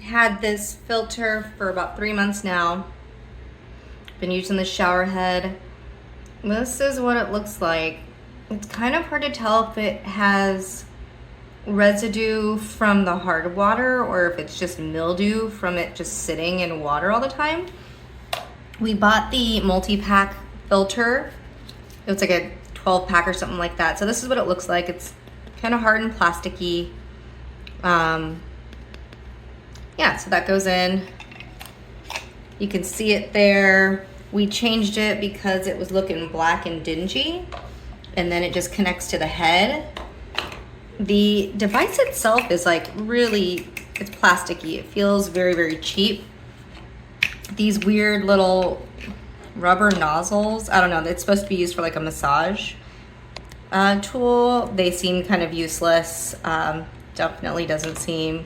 had this filter for about 3 months now. Been using the shower head. This is what it looks like. It's kind of hard to tell if it has residue from the hard water or if it's just mildew from it just sitting in water all the time. We bought the multi-pack filter. It was like a 12 pack or something like that. So this is what it looks like. It's kind of hard and plasticky. Yeah, so that goes in. You can see it there. We changed it because it was looking black and dingy, and then it just connects to the head. The device itself is like really, it's plasticky. It feels very, very cheap. These weird little rubber nozzles, I don't know, it's supposed to be used for like a massage tool. They seem kind of useless. Definitely doesn't seem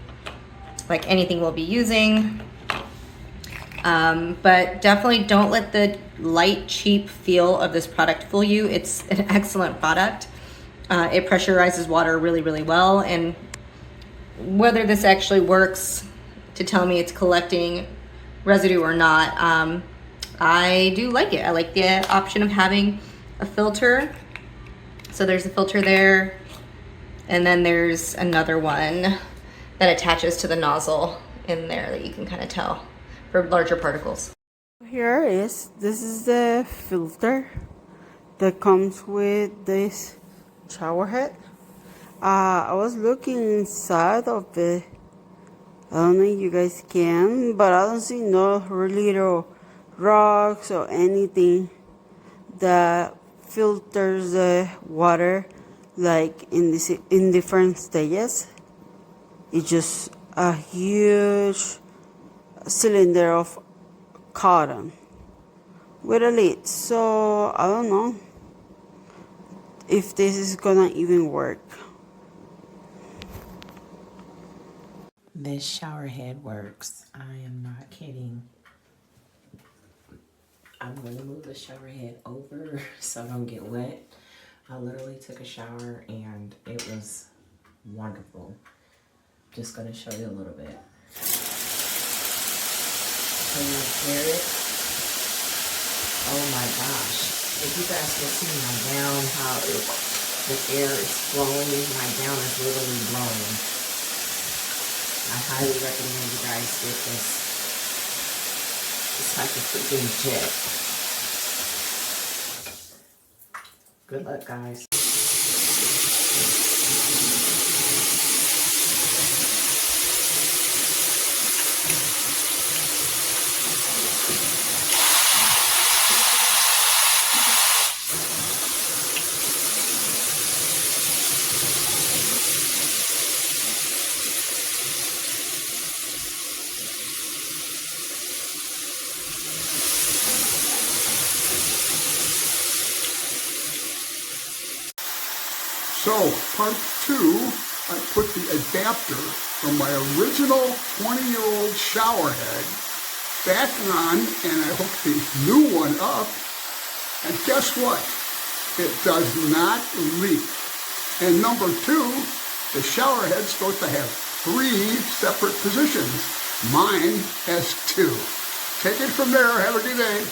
like anything we'll be using. But definitely don't let the light, cheap feel of this product fool you. It's an excellent product. It pressurizes water really, really well. And whether this actually works to tell me it's collecting residue or not, I do like it. I like the option of having a filter. So there's a filter there. And then there's another one that attaches to the nozzle in there that you can kind of tell for larger particles. This is the filter that comes with this shower head. I was looking inside of it. I don't know if you guys can, but I don't see no little rocks or anything that filters the water like in different stages. It's just a huge cylinder of cotton with a lid. So I don't know if this is gonna even work. This shower head works. I am not kidding. I'm going to move the shower head over so I don't get wet. I literally took a shower and it was wonderful. Just going to show you a little bit. Can you hear it? Oh my gosh. If you guys can see my gown, how the air is flowing, my gown is literally blowing. I highly recommend you guys get this. It's like a freaking jet. Good luck, guys. So, part 2, I put the adapter from my original 20-year-old shower head back on, and I hooked the new one up, and guess what? It does not leak. And number 2, the shower head's supposed to have 3 separate positions. Mine has 2. Take it from there. Have a good day.